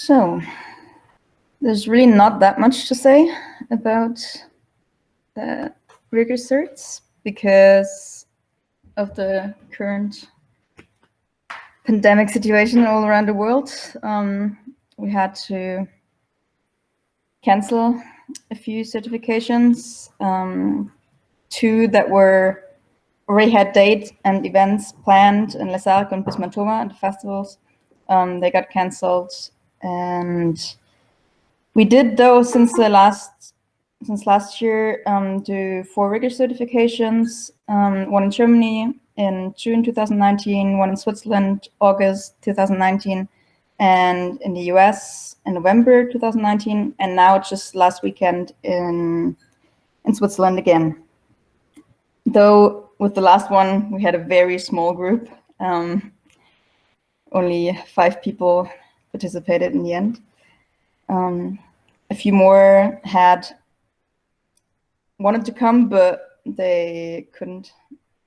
So there's really not that much to say about the Rigor certs because of the current pandemic situation all around the world. We had to cancel a few certifications, 2 that were already had date and events planned in Les Arcs and Bismantoma and the festivals. They got cancelled, and we did though since last year do 4 Rigor certifications, 1 in Germany in June 2019, 1 in Switzerland August 2019, and in the US in November 2019, and now just last weekend in Switzerland again. Though with the last one we had a very small group, only 5 people participated in the end. A few more had wanted to come, but they couldn't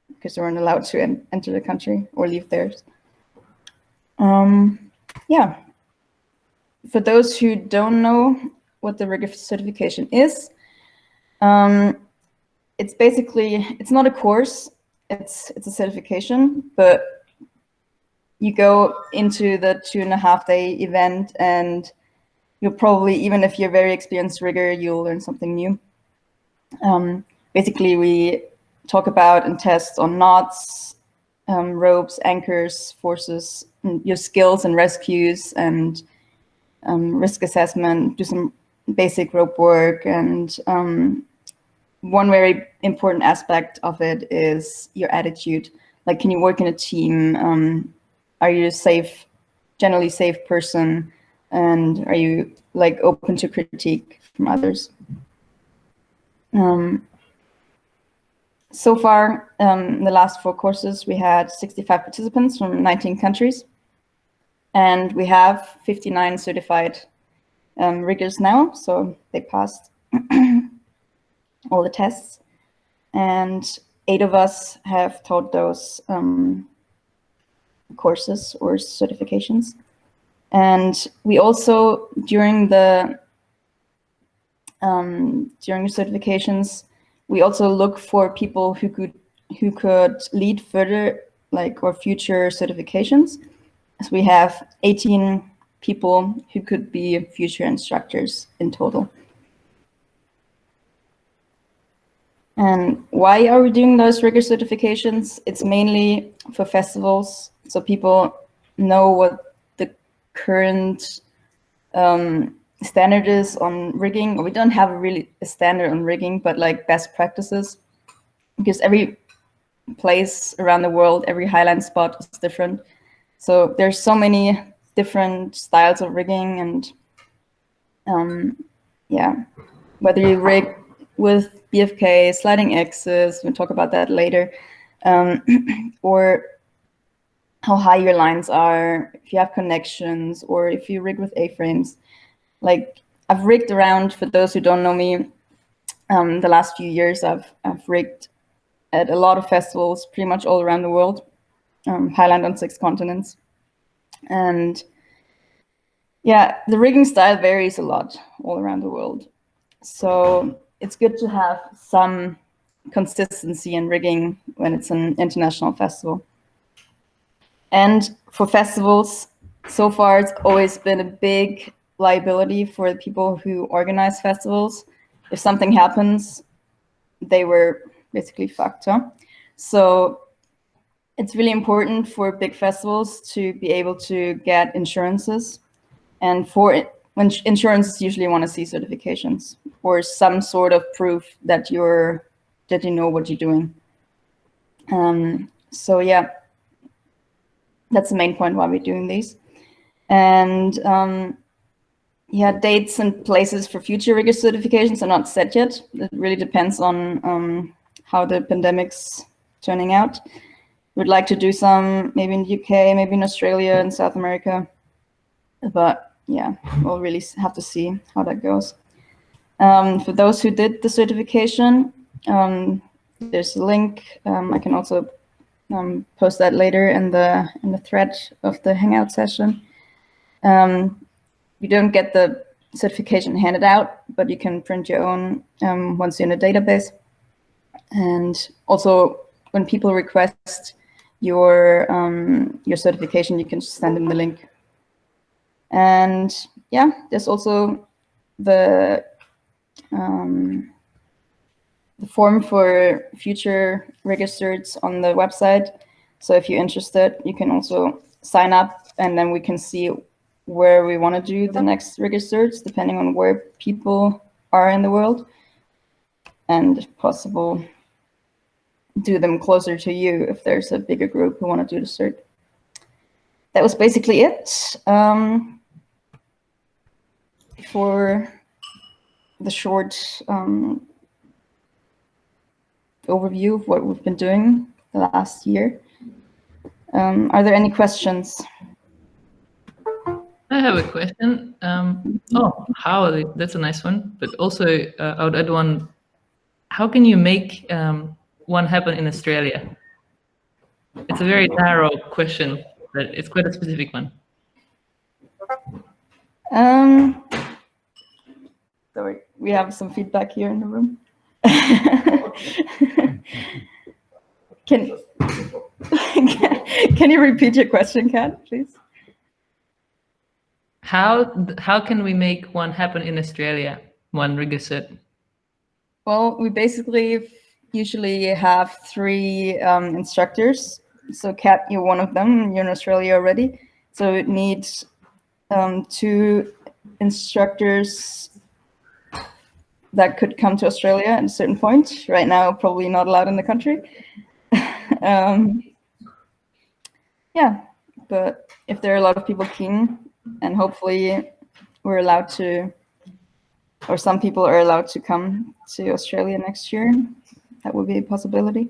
because they weren't allowed to enter the country or leave theirs. Yeah. For those who don't know what the Rigor certification is, it's basically, it's not a course, it's a certification, but you go into the 2.5-day event and you'll probably, even if you're very experienced rigger, you'll learn something new. Basically, we talk about and test on knots, ropes, anchors, forces, your skills and rescues, and risk assessment, do some basic rope work. And one very important aspect of it is your attitude. Like, can you work in a team? Are you a generally safe person? And are you like open to critique from others? So far, in the last 4 courses, we had 65 participants from 19 countries, and we have 59 certified riggers now, so they passed all the tests, and 8 of us have taught those courses or certifications. And we also, during the certifications, we also look for people who could lead further, like, or future certifications. So we have 18 people who could be future instructors in total. And why are we doing those Rigor certifications? It's mainly for festivals, so people know what the current standard is on rigging. We don't have a standard on rigging, but like best practices, because every place around the world, every highland spot is different. So there's so many different styles of rigging, and yeah, whether you rig with BFK, sliding axis, we'll talk about that later, or how high your lines are, if you have connections, or if you rig with A-frames. Like, I've rigged around, for those who don't know me, the last few years I've rigged at a lot of festivals, pretty much all around the world, Highland on 6 continents. And yeah, the rigging style varies a lot all around the world. So it's good to have some consistency in rigging when it's an international festival. And for festivals, so far it's always been a big liability for the people who organize festivals. If something happens, they were basically fucked, huh? So it's really important for big festivals to be able to get insurances. And when insurances usually want to see certifications or some sort of proof that you know what you're doing. So yeah, that's the main point why we're doing these. And yeah, dates and places for future Rigor certifications are not set yet. It really depends on how the pandemic's turning out. We'd like to do some maybe in the UK, maybe in Australia and South America, but yeah, we'll really have to see how that goes. For those who did the certification, there's a link. I can also post that later in the thread of the Hangout session. you don't get the certification handed out, but you can print your own once you're in a database. And also, when people request your certification, you can just send them the link. And yeah, there's also the form for future Rigor certs on the website. So if you're interested, you can also sign up, and then we can see where we want to do the next Rigor certs, depending on where people are in the world, and if possible, do them closer to you if there's a bigger group who want to do the cert. That was basically it for the short overview of what we've been doing the last year. Are there any questions? I have a question. Oh, how? That's a nice one. But also, I would add one. How can you make one happen in Australia? It's a very narrow question, but it's quite a specific one. Sorry, we have some feedback here in the room. Can you repeat your question, Kat, please? How can we make one happen in Australia? One Rigor cert. Well, we basically usually have 3 instructors. So Kat, you're one of them. You're in Australia already. So it needs 2 instructors that could come to Australia at a certain point. Right now, probably not allowed in the country. Yeah, but if there are a lot of people keen, and hopefully we're allowed to, or some people are allowed to come to Australia next year, that would be a possibility.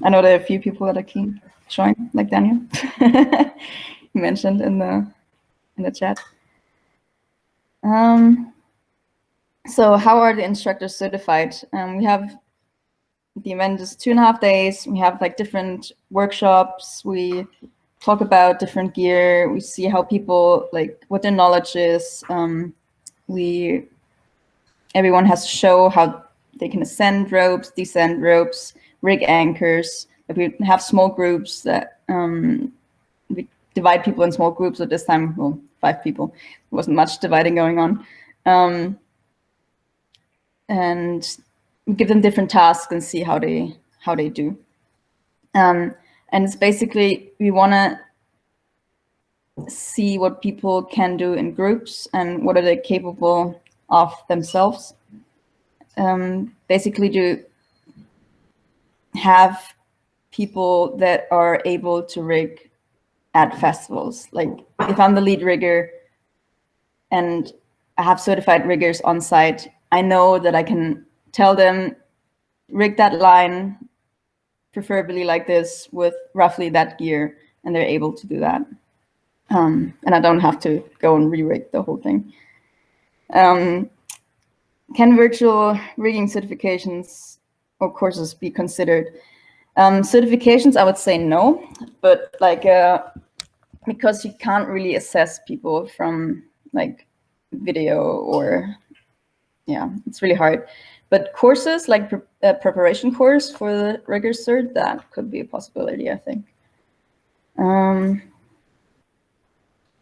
I know there are a few people that are keen to join, like Daniel you mentioned in the chat. So how are the instructors certified? We have, the event is 2.5 days. We have like different workshops. We talk about different gear. We see how people, like what their knowledge is. Everyone has to show how they can ascend ropes, descend ropes, rig anchors. Like we have small groups that we divide people in small groups. At this time, well, 5 people. There wasn't much dividing going on. And we give them different tasks and see how they do. And it's basically, we want to see what people can do in groups and what are they capable of themselves. Basically to have people that are able to rig at festivals. Like if I'm the lead rigger and I have certified riggers on site, I know that I can tell them, rig that line, preferably like this with roughly that gear, and they're able to do that. And I don't have to go and re-rig the whole thing. Can virtual rigging certifications or courses be considered? Certifications, I would say no, but like because you can't really assess people from like video or, yeah, it's really hard. But courses like preparation course for the Rigor cert, that could be a possibility, I think.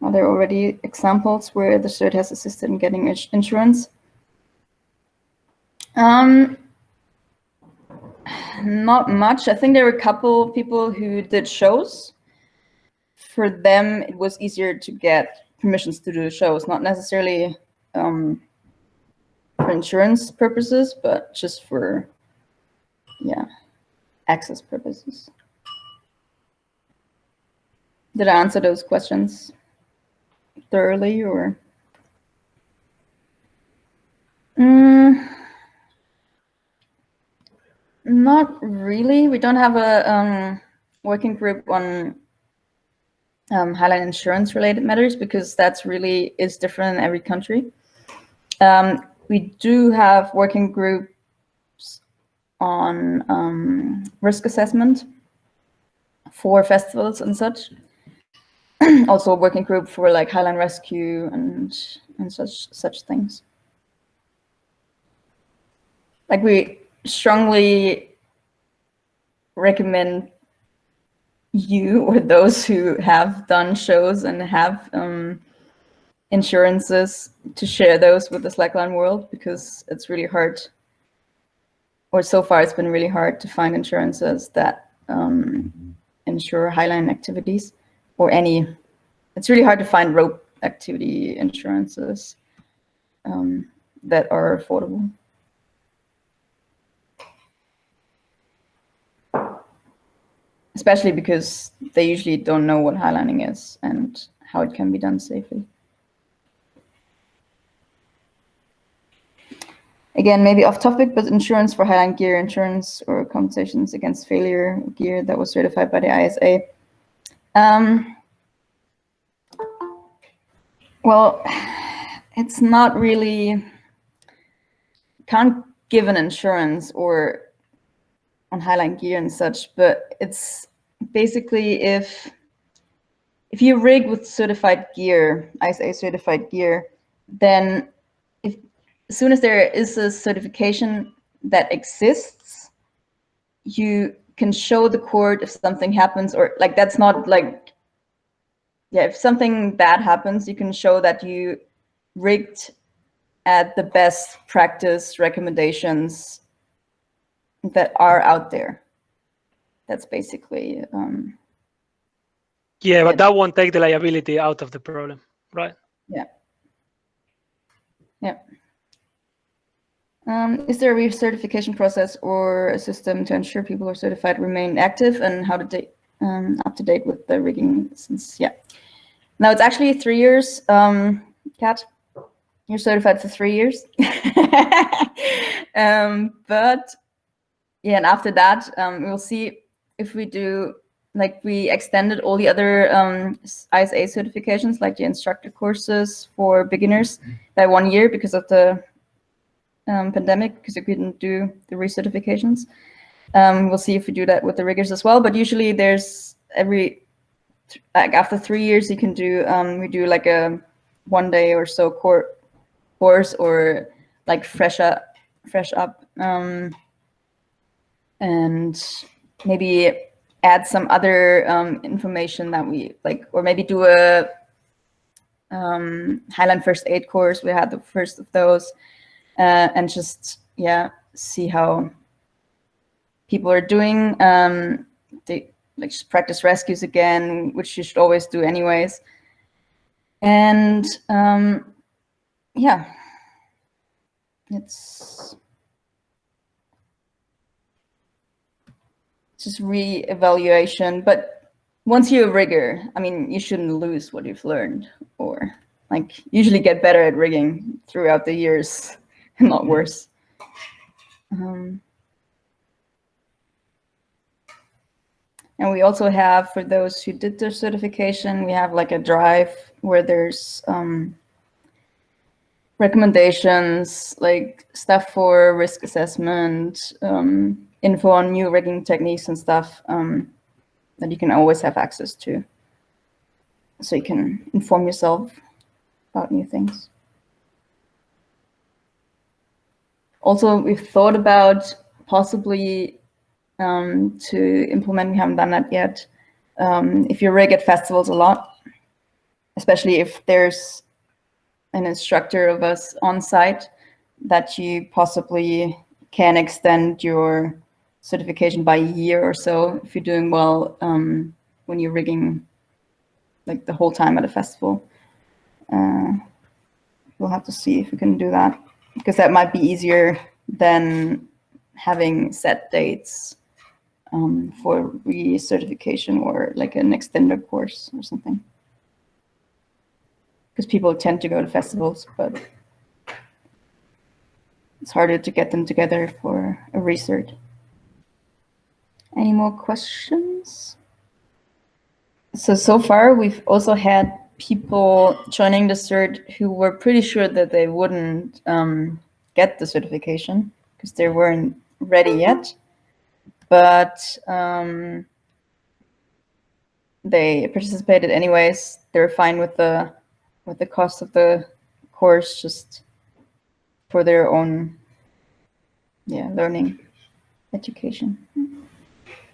Are there already examples where the cert has assisted in getting insurance? Not much. I think there were a couple people who did shows. For them, it was easier to get permissions to do the shows, not necessarily for insurance purposes, but just for, yeah, access purposes. Did I answer those questions thoroughly, or? Not really. We don't have a working group on highline insurance related matters, because that's really is different in every country. We do have working groups on risk assessment for festivals and such. also a working group for like highline rescue and such things. Like we strongly recommend you or those who have done shows and have insurances to share those with the slackline world, because it's really hard, or so far it's been really hard to find insurances that insure highline activities or any. It's really hard to find rope activity insurances that are affordable. Especially because they usually don't know what highlining is and how it can be done safely. Again, maybe off topic, but insurance for highline gear, insurance or compensations against failure gear that was certified by the ISA. Well, it's not really, can't give an insurance or on highline gear and such, but it's basically if you rig with certified gear, ISA certified gear, then as soon as there is a certification that exists, you can show the court if something happens, or like that's not like, yeah, if something bad happens, you can show that you rigged at the best practice recommendations that are out there. That's basically yeah, but that won't take the liability out of the problem, right? Yeah. Yeah. Is there a recertification process or a system to ensure people are certified remain active, and how to date up to date with the rigging? Since now it's actually 3 years. Kat, you're certified for 3 years. But yeah, and after that, we'll see if we do, like, we extended all the other ISA certifications, like the instructor courses for beginners, by 1 year because of the pandemic, because we couldn't do the recertifications. We'll see if we do that with the riggers as well. But usually there's after 3 years, you can do, we do like a 1 day or so course, or like fresh up, and maybe add some other information that we like, or maybe do a highline first aid course. We had the first of those, and just see how people are doing. They like just practice rescues again, which you should always do anyways. And it's just re-evaluation. But once you're a rigger, I mean, you shouldn't lose what you've learned, or like usually get better at rigging throughout the years, and not worse. And we also have, for those who did their certification, we have like a drive where there's recommendations, like stuff for risk assessment, info on new rigging techniques and stuff that you can always have access to, so you can inform yourself about new things. Also, we've thought about possibly to implement, we haven't done that yet, if you rig at festivals a lot, especially if there's an instructor of us on site, that you possibly can extend your certification by a year or so if you're doing well when you're rigging like the whole time at a festival. We'll have to see if we can do that, because that might be easier than having set dates for recertification, or like an extended course or something. Because people tend to go to festivals, but it's harder to get them together for a recert. Any more questions? So far, we've also had people joining the cert who were pretty sure that they wouldn't get the certification because they weren't ready yet. But they participated anyways. They're fine with the cost of the course, just for their own learning education.